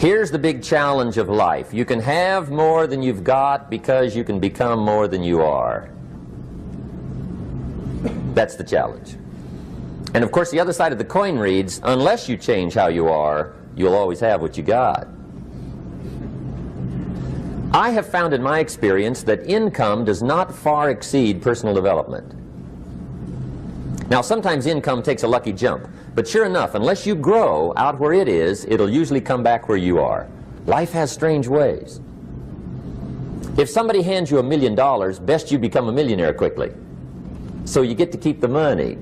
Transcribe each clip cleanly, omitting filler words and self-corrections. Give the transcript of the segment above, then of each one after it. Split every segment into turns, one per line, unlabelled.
Here's the big challenge of life. You can have more than you've got because you can become more than you are. That's the challenge. And of course the other side of the coin reads, unless you change how you are, you'll always have what you got. I have found in my experience that income does not far exceed personal development. Now sometimes income takes a lucky jump, but sure enough, unless you grow out where it is, it'll usually come back where you are. Life has strange ways. If somebody hands you $1 million, best you become a millionaire quickly, so you get to keep the money.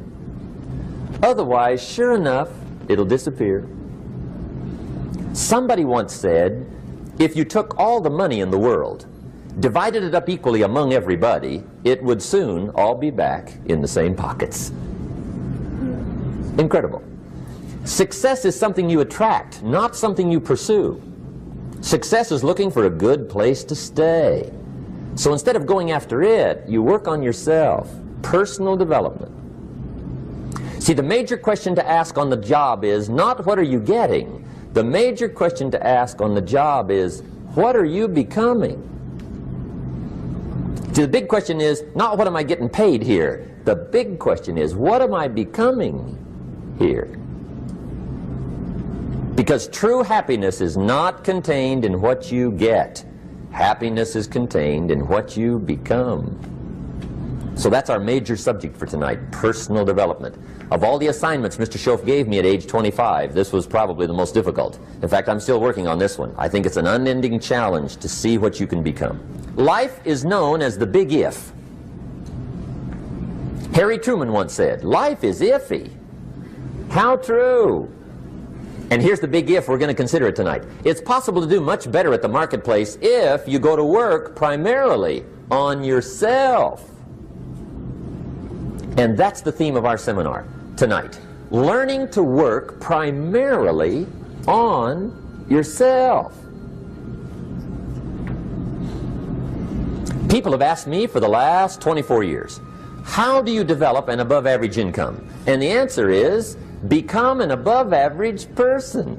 Otherwise, sure enough, it'll disappear. Somebody once said, if you took all the money in the world, divided it up equally among everybody, it would soon all be back in the same pockets. Incredible. Success is something you attract, not something you pursue. Success is looking for a good place to stay. So instead of going after it, you work on yourself. Personal development. See, the major question to ask on the job is not what are you getting. The major question to ask on the job is what are you becoming? See, the big question is not what am I getting paid here. The big question is what am I becoming here? Because true happiness is not contained in what you get. Happiness is contained in what you become. So that's our major subject for tonight, personal development. Of all the assignments Mr. Shoaff gave me at age 25, this was probably the most difficult. In fact, I'm still working on this one. I think it's an unending challenge to see what you can become. Life is known as the big if. Harry Truman once said, life is iffy. How true. And here's the big if we're going to consider it tonight. It's possible to do much better at the marketplace if you go to work primarily on yourself. And that's the theme of our seminar tonight. Learning to work primarily on yourself. People have asked me for the last 24 years, how do you develop an above average income? And the answer is, become an above average person.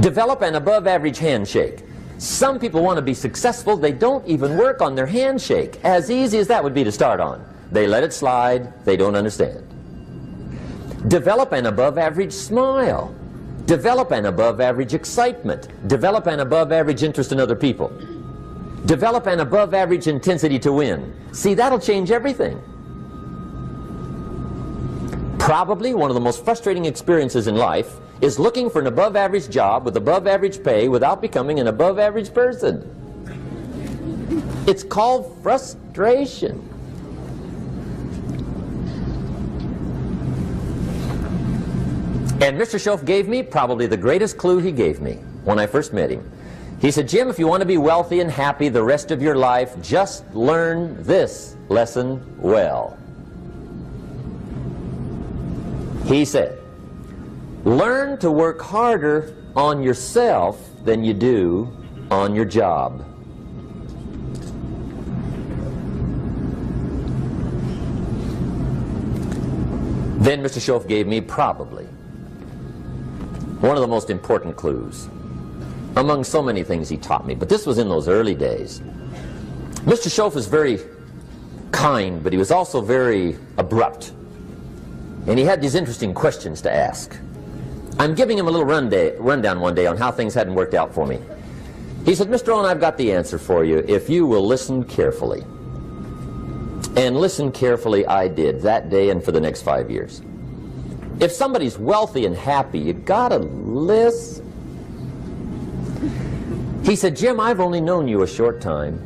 Develop an above average handshake. Some people want to be successful, they don't even work on their handshake. As easy as that would be to start on. They let it slide, they don't understand. Develop an above average smile. Develop an above average excitement. Develop an above average interest in other people. Develop an above average intensity to win. See, that'll change everything. Probably one of the most frustrating experiences in life is looking for an above average job with above average pay without becoming an above average person. It's called frustration. And Mr. Shoaff gave me probably the greatest clue he gave me when I first met him. He said, Jim, if you want to be wealthy and happy the rest of your life, just learn this lesson well. He said, learn to work harder on yourself than you do on your job. Then Mr. Shoaff gave me probably one of the most important clues among so many things he taught me, but this was in those early days. Mr. Shoaff was very kind, but he was also very abrupt. And he had these interesting questions to ask. I'm giving him a little rundown one day on how things hadn't worked out for me. He said, Mr. Rohn, I've got the answer for you if you will listen carefully. And listen carefully I did that day and for the next 5 years. If somebody's wealthy and happy, you gotta listen. He said, Jim, I've only known you a short time.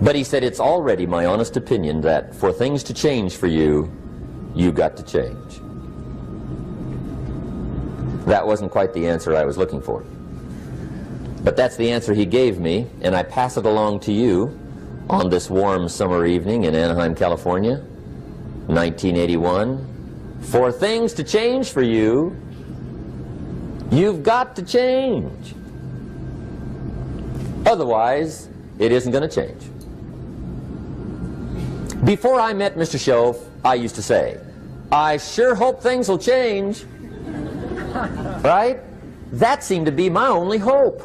But he said, it's already my honest opinion that for things to change for you, you got to change. That wasn't quite the answer I was looking for. But that's the answer he gave me, and I pass it along to you on this warm summer evening in Anaheim, California, 1981. For things to change for you, you've got to change. Otherwise, it isn't going to change. Before I met Mr. Shoaff, I used to say, I sure hope things will change. Right? That seemed to be my only hope.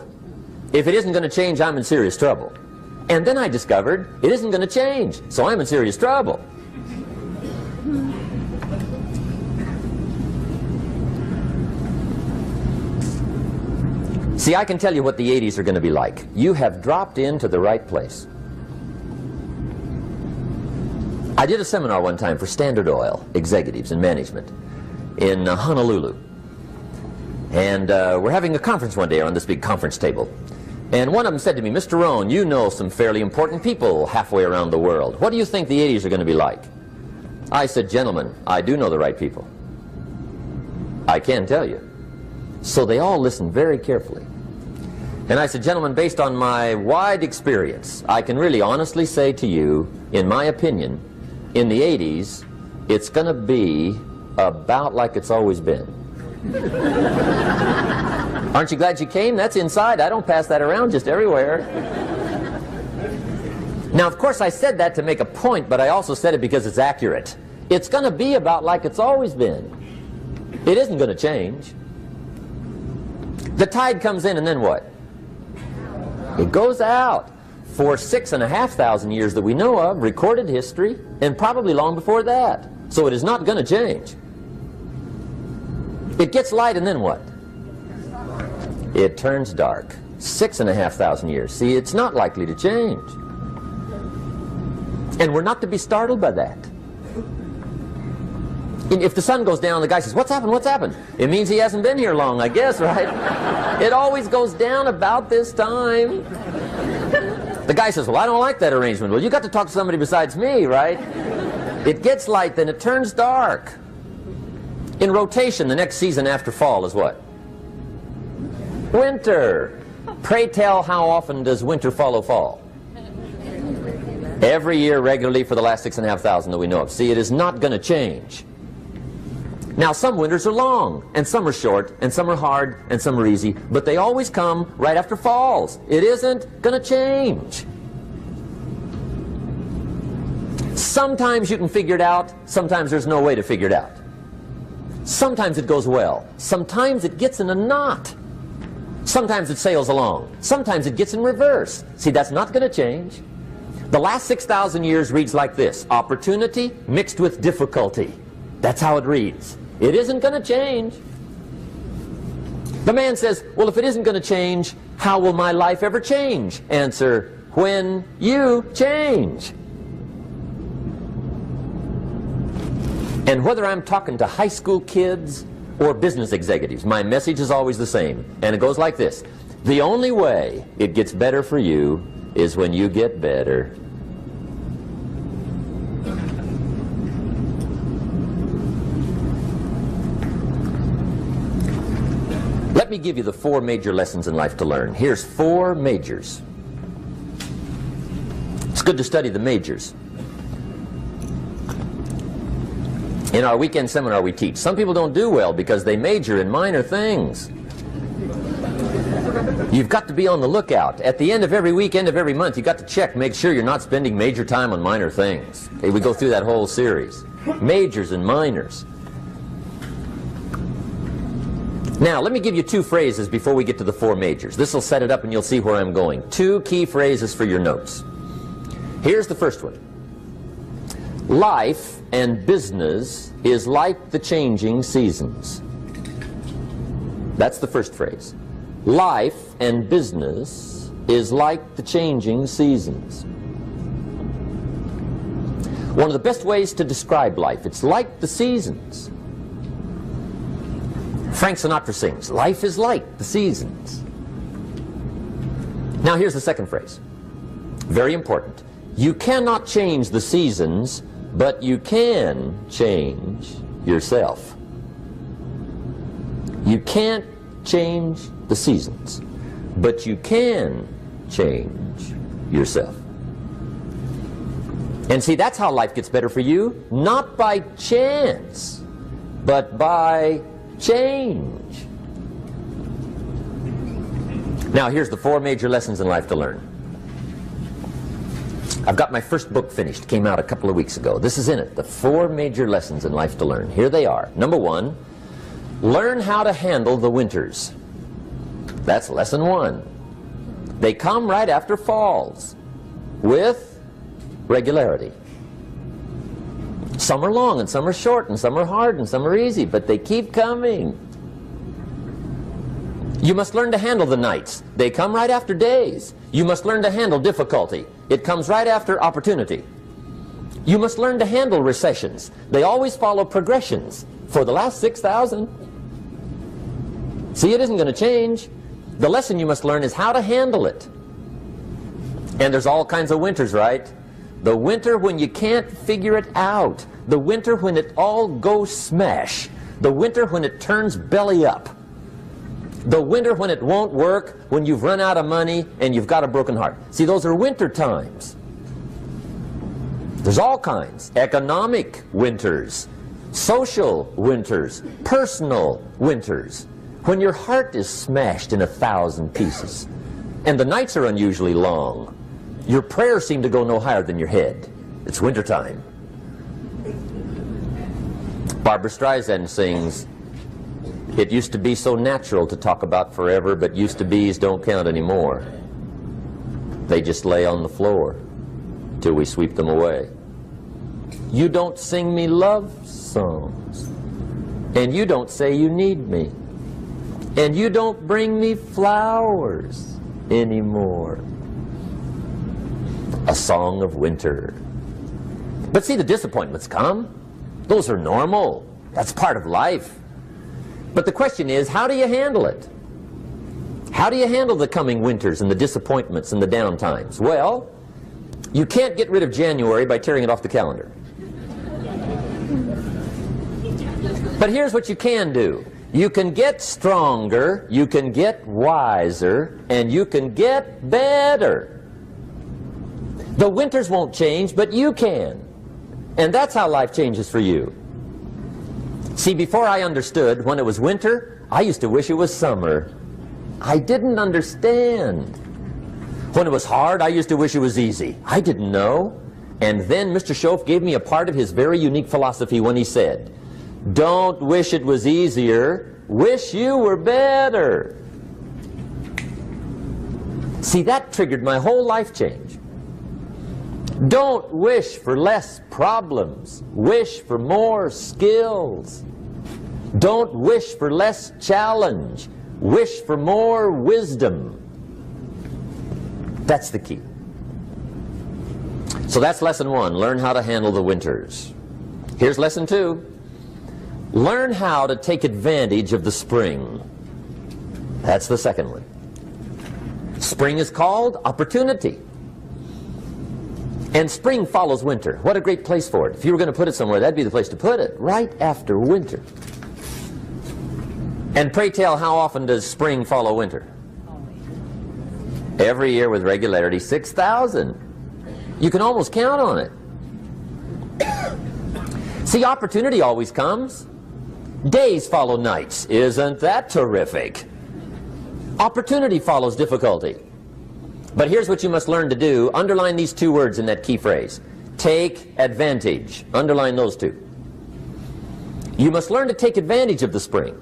If it isn't going to change, I'm in serious trouble. And then I discovered it isn't going to change, so I'm in serious trouble. See, I can tell you what the 80s are going to be like. You have dropped into the right place. I did a seminar one time for Standard Oil executives and management in Honolulu. And we're having a conference one day on this big conference table. And one of them said to me, "Mr. Rohn, you know some fairly important people halfway around the world. What do you think the 80s are going to be like?" I said, "Gentlemen, I do know the right people. I can tell you." So they all listened very carefully. And I said, "Gentlemen, based on my wide experience, I can really honestly say to you, in my opinion, in the 80s, it's going to be about like it's always been." Aren't you glad you came? That's inside. I don't pass that around just everywhere. Now, of course, I said that to make a point, but I also said it because it's accurate. It's going to be about like it's always been. It isn't going to change. The tide comes in, and then what? It goes out. For 6,500 years that we know of, recorded history, and probably long before that. So it is not going to change. It gets light, and then what? It turns dark. 6,500 years. See, it's not likely to change. And we're not to be startled by that. If the sun goes down, the guy says, "What's happened? What's happened?" It means he hasn't been here long, I guess, right? It always goes down about this time. The guy says, "Well, I don't like that arrangement." Well, you got to talk to somebody besides me, right? It gets light, then it turns dark. In rotation, the next season after fall is what? Winter. Pray tell, how often does winter follow fall? Every year regularly for the last 6,500 that we know of. See, it is not going to change. Now, some winters are long, and some are short, and some are hard, and some are easy, but they always come right after falls. It isn't going to change. Sometimes you can figure it out, sometimes there's no way to figure it out. Sometimes it goes well, sometimes it gets in a knot. Sometimes it sails along, sometimes it gets in reverse. See, that's not going to change. The last 6,000 years reads like this: opportunity mixed with difficulty. That's how it reads. It isn't going to change. The man says, "Well, if it isn't going to change, how will my life ever change?" Answer, when you change. And whether I'm talking to high school kids or business executives, my message is always the same. And it goes like this: the only way it gets better for you is when you get better. Let me give you the 4 major lessons in life to learn. Here's 4 majors. It's good to study the majors. In our weekend seminar we teach, some people don't do well because they major in minor things. You've got to be on the lookout. At the end of every week, end of every month, you've got to check, make sure you're not spending major time on minor things. Okay, we go through that whole series. Majors and minors. Now, let me give you 2 phrases before we get to the 4 majors. This will set it up and you'll see where I'm going. 2 key phrases for your notes. Here's the first one. Life and business is like the changing seasons. That's the first phrase. Life and business is like the changing seasons. One of the best ways to describe life, it's like the seasons. Frank Sinatra sings, "Life is like the seasons." Now here's the second phrase. Very important. You cannot change the seasons, but you can change yourself. You can't change the seasons, but you can change yourself. And see, that's how life gets better for you, not by chance, but by change. Now here's the 4 major lessons in life to learn. I've got my first book finished, came out a couple of weeks ago. This is in it, the 4 major lessons in life to learn. Here they are. Number 1, Learn how to handle the winters. That's lesson 1. They come right after falls with regularity. Some are long and some are short and some are hard and some are easy, but they keep coming. You must learn to handle the nights. They come right after days. You must learn to handle difficulty. It comes right after opportunity. You must learn to handle recessions. They always follow progressions for the last 6,000. See, it isn't going to change. The lesson you must learn is how to handle it. And there's all kinds of winters, right? The winter when you can't figure it out. The winter when it all goes smash. The winter when it turns belly up. The winter when it won't work, when you've run out of money and you've got a broken heart. See, those are winter times. There's all kinds. Economic winters, social winters, personal winters. When your heart is smashed in 1,000 pieces and the nights are unusually long, your prayers seem to go no higher than your head. It's wintertime. Barbra Streisand sings, "It used to be so natural to talk about forever, but used to be's don't count anymore. They just lay on the floor till we sweep them away. You don't sing me love songs, and you don't say you need me, and you don't bring me flowers anymore." A song of winter. But see, the disappointments come. Those are normal. That's part of life. But the question is, how do you handle it? How do you handle the coming winters and the disappointments and the down times? Well, you can't get rid of January by tearing it off the calendar. But here's what you can do. You can get stronger, you can get wiser, and you can get better. The winters won't change, but you can. And that's how life changes for you. See, before I understood, when it was winter, I used to wish it was summer. I didn't understand. When it was hard, I used to wish it was easy. I didn't know. And then Mr. Shoaff gave me a part of his very unique philosophy when he said, "Don't wish it was easier, wish you were better." See, that triggered my whole life change. Don't wish for less problems, wish for more skills. Don't wish for less challenge, wish for more wisdom. That's the key. So that's lesson 1, learn how to handle the winters. Here's lesson 2, learn how to take advantage of the spring. That's the second one. Spring is called opportunity. And spring follows winter. What a great place for it. If you were going to put it somewhere, that'd be the place to put it, right after winter. And pray tell, how often does spring follow winter? Every year with regularity, 6,000. You can almost count on it. See, opportunity always comes. Days follow nights. Isn't that terrific? Opportunity follows difficulty. But here's what you must learn to do. Underline these 2 words in that key phrase. Take advantage. Underline those 2. You must learn to take advantage of the spring.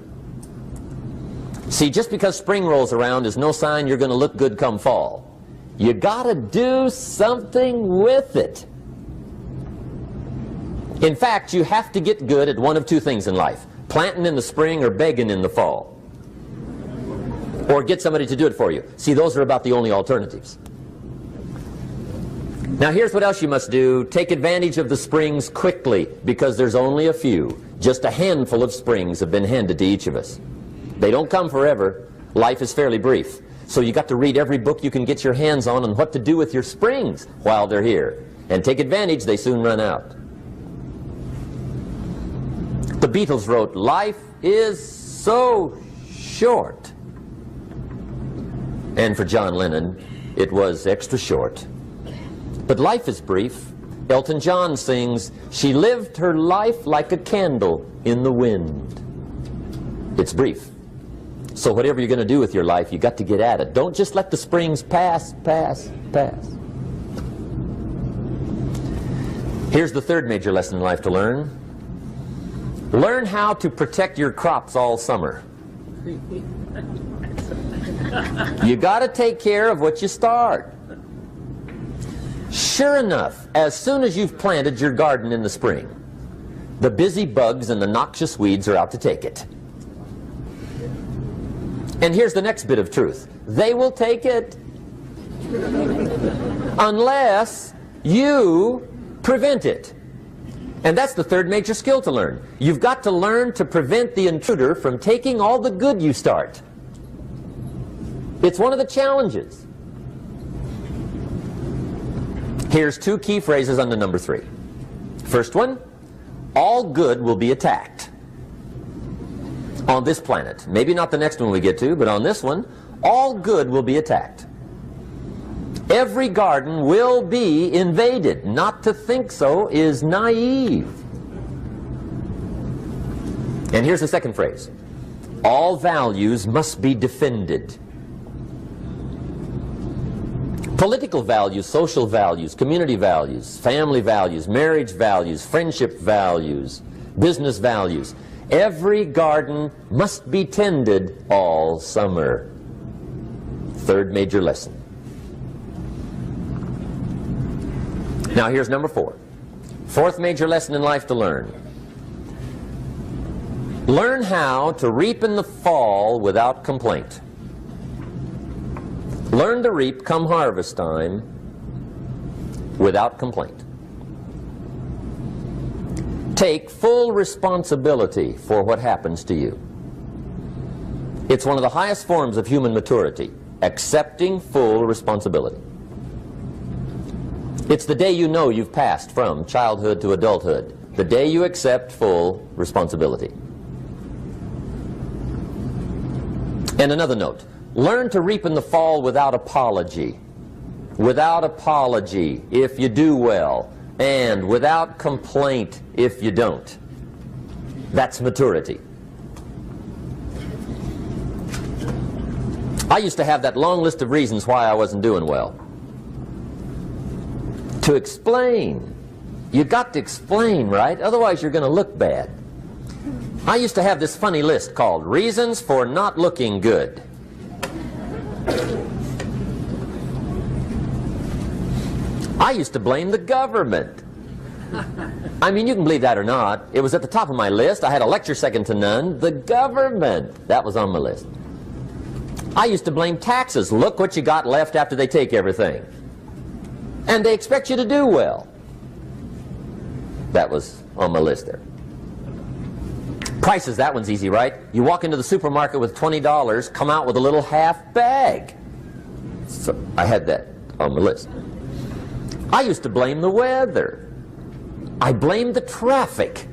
See, just because spring rolls around is no sign you're going to look good come fall. You got to do something with it. In fact, you have to get good at one of 2 things in life. Planting in the spring or begging in the fall. Or get somebody to do it for you. See, those are about the only alternatives. Now here's what else you must do. Take advantage of the springs quickly, because there's only a few. Just a handful of springs have been handed to each of us. They don't come forever. Life is fairly brief. So you got to read every book you can get your hands on what to do with your springs while they're here. And take advantage, they soon run out. The Beatles wrote, "Life is so short." And for John Lennon, it was extra short. But life is brief. Elton John sings, "She lived her life like a candle in the wind." It's brief. So whatever you're going to do with your life, you got to get at it. Don't just let the springs pass, pass, pass. Here's the third major lesson in life to learn. Learn how to protect your crops all summer. You got to take care of what you start. Sure enough, as soon as you've planted your garden in the spring, the busy bugs and the noxious weeds are out to take it. And here's the next bit of truth. They will take it unless you prevent it. And that's the third major skill to learn. You've got to learn to prevent the intruder from taking all the good you start. It's one of the challenges. Here's two key phrases under number 3. First one, all good will be attacked. On this planet. Maybe not the next one we get to, but on this one, all good will be attacked. Every garden will be invaded. Not to think so is naive. And here's the second phrase. All values must be defended. Political values, social values, community values, family values, marriage values, friendship values, business values. Every garden must be tended all summer. Third major lesson. Now here's number 4. Fourth major lesson in life to learn. Learn how to reap in the fall without complaint. Learn to reap come harvest time without complaint. Take full responsibility for what happens to you. It's one of the highest forms of human maturity, accepting full responsibility. It's the day you know you've passed from childhood to adulthood, the day you accept full responsibility. And another note, learn to reap in the fall without apology. Without apology if you do well, and without complaint if you don't. That's maturity. I used to have that long list of reasons why I wasn't doing well. To explain. You got to explain, right? Otherwise you're going to look bad. I used to have this funny list called Reasons for Not Looking Good. I used to blame the government. I mean, you can believe that or not. It was at the top of my list. I had a lecture second to none. The government. That was on my list. I used to blame taxes. Look what you got left after they take everything. And they expect you to do well. That was on my list there. Prices, that one's easy, right? You walk into the supermarket with $20, come out with a little half bag. So I had that on my list. I used to blame the weather. I blamed the traffic.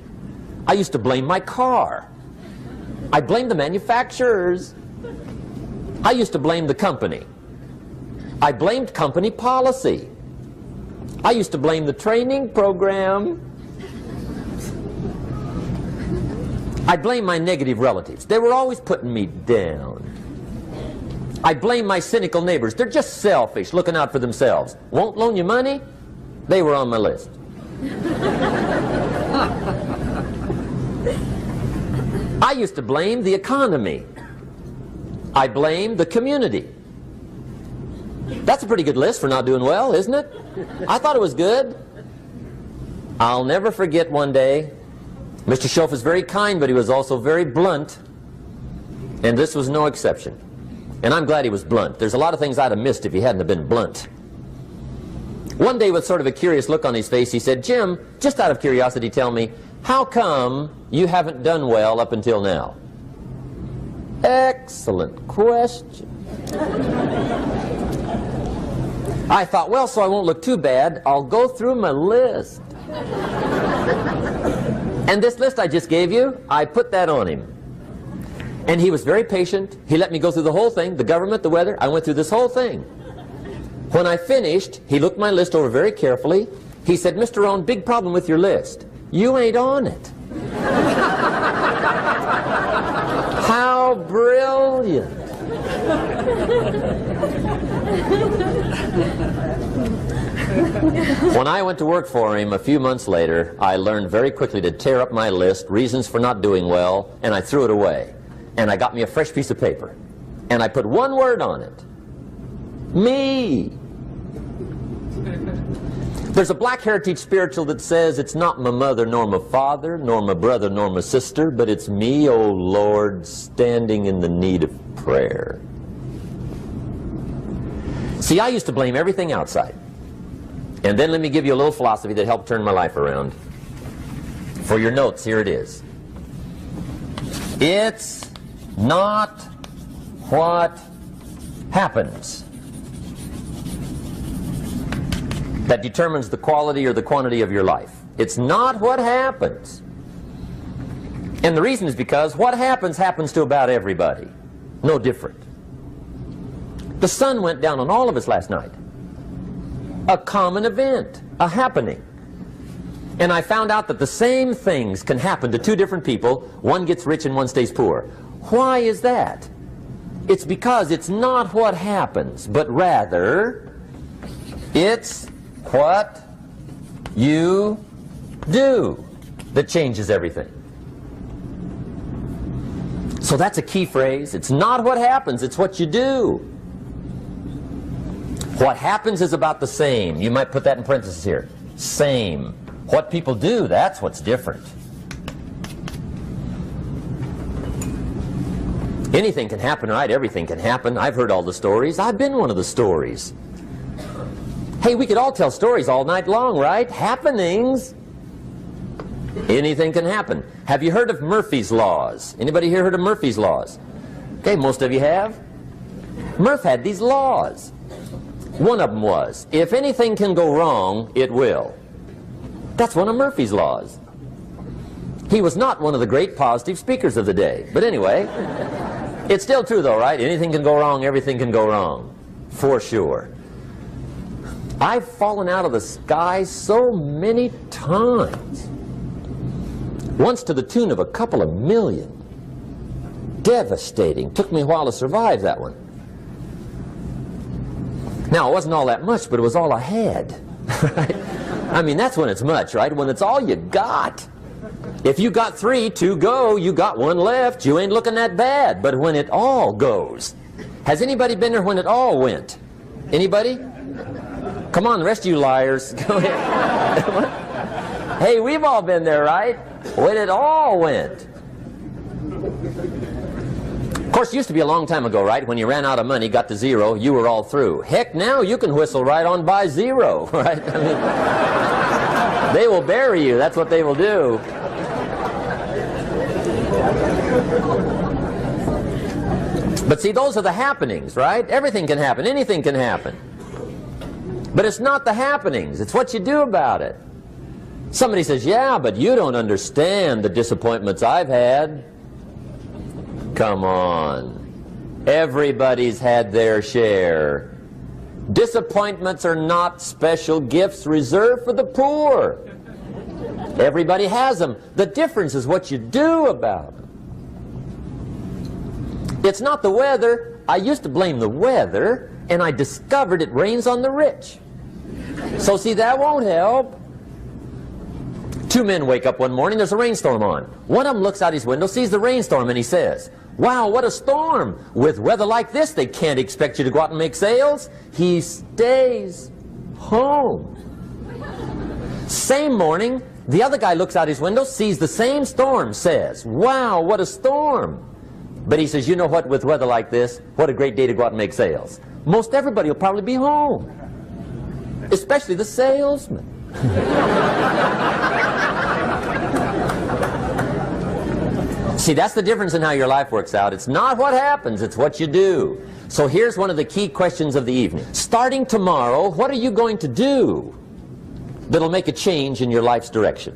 I used to blame my car. I blamed the manufacturers. I used to blame the company. I blamed company policy. I used to blame the training program. I blame my negative relatives. They were always putting me down. I blame my cynical neighbors. They're just selfish, looking out for themselves. Won't loan you money? They were on my list. I used to blame the economy. I blamed the community. That's a pretty good list for not doing well, isn't it? I thought it was good. I'll never forget one day, Mr. Shoaff was very kind, but he was also very blunt, and this was no exception. And I'm glad he was blunt. There's a lot of things I'd have missed if he hadn't have been blunt. One day, with sort of a curious look on his face, he said, "Jim, just out of curiosity, tell me, how come you haven't done well up until now?" Excellent question. I thought, well, so I won't look too bad, I'll go through my list. And this list I just gave you, I put that on him. And he was very patient. He let me go through the whole thing, the government, the weather. I went through this whole thing. When I finished, he looked my list over very carefully. He said, "Mr. Rohn, big problem with your list. You ain't on it." How brilliant. When I went to work for him a few months later, I learned very quickly to tear up my list, reasons for not doing well, and I threw it away. And I got me a fresh piece of paper. And I put one word on it. Me. There's a Black Heritage spiritual that says it's not my mother nor my father, nor my brother nor my sister, but it's me, oh Lord, standing in the need of prayer. See, I used to blame everything outside. And then let me give you a little philosophy that helped turn my life around. For your notes, here it is. It's not what happens that determines the quality or the quantity of your life. It's not what happens. And the reason is because what happens happens to about everybody. No different. The sun went down on all of us last night. A common event, a happening. And I found out that the same things can happen to two different people. One gets rich and one stays poor. Why is that? It's because it's not what happens, but rather it's what you do that changes everything. So that's a key phrase. It's not what happens, it's what you do. What happens is about the same. You might put that in parentheses here. Same. What people do, that's what's different. Anything can happen, right? Everything can happen. I've heard all the stories. I've been one of the stories. Hey, we could all tell stories all night long, right? Happenings. Anything can happen. Have you heard of Murphy's Laws? Anybody here heard of Murphy's Laws? Okay, most of you have. Murph had these laws. One of them was, if anything can go wrong, it will. That's one of Murphy's Laws. He was not one of the great positive speakers of the day. But anyway, it's still true though, right? Anything can go wrong, everything can go wrong. For sure. I've fallen out of the sky so many times. Once to the tune of a couple of million. Devastating. Took me a while to survive that one. Now, it wasn't all that much, but it was all I had. Right? I mean, that's when it's much, right? When it's all you got. If you got 3, 2 go, you got 1 left, you ain't looking that bad. But when it all goes. Has anybody been there when it all went? Anybody? Come on, the rest of you liars. Go ahead. Hey, we've all been there, right? When it all went. Of course, it used to be a long time ago, right? When you ran out of money, got to 0, you were all through. Heck, now you can whistle right on by 0, right? I mean, they will bury you. That's what they will do. But see, those are the happenings, right? Everything can happen. Anything can happen. But it's not the happenings. It's what you do about it. Somebody says, yeah, but you don't understand the disappointments I've had. Come on. Everybody's had their share. Disappointments are not special gifts reserved for the poor. Everybody has them. The difference is what you do about them. It's not the weather. I used to blame the weather, and I discovered it rains on the rich. So see, that won't help. 2 men wake up one morning, there's a rainstorm on. One of them looks out his window, sees the rainstorm, and he says, wow, what a storm. With weather like this, they can't expect you to go out and make sales. He stays home. Same morning, the other guy looks out his window, sees the same storm, says, wow, what a storm. But he says, you know what, with weather like this, what a great day to go out and make sales. Most everybody will probably be home, especially the salesman. See, that's the difference in how your life works out. It's not what happens, it's what you do. So here's one of the key questions of the evening. Starting tomorrow, what are you going to do that'll make a change in your life's direction?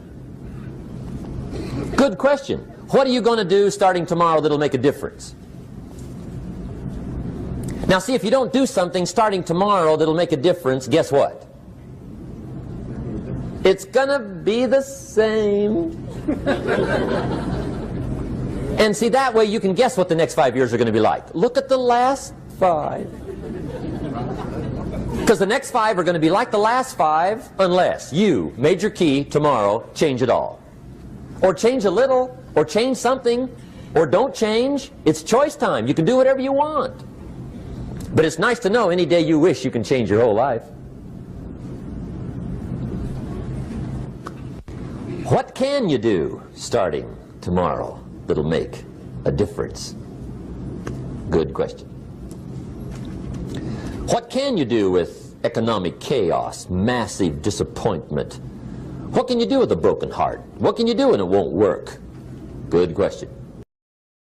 Good question. What are you going to do starting tomorrow that'll make a difference? Now see, if you don't do something starting tomorrow that'll make a difference, guess what? It's gonna be the same. And see, that way you can guess what the next 5 years are going to be like. Look at the last 5. Because the next 5 are going to be like the last 5 unless you, major key, tomorrow, change it all. Or change a little, or change something, or don't change. It's choice time. You can do whatever you want. But it's nice to know any day you wish you can change your whole life. What can you do starting tomorrow that'll make a difference? Good question. What can you do with economic chaos, massive disappointment? What can you do with a broken heart? What can you do when it won't work? Good question.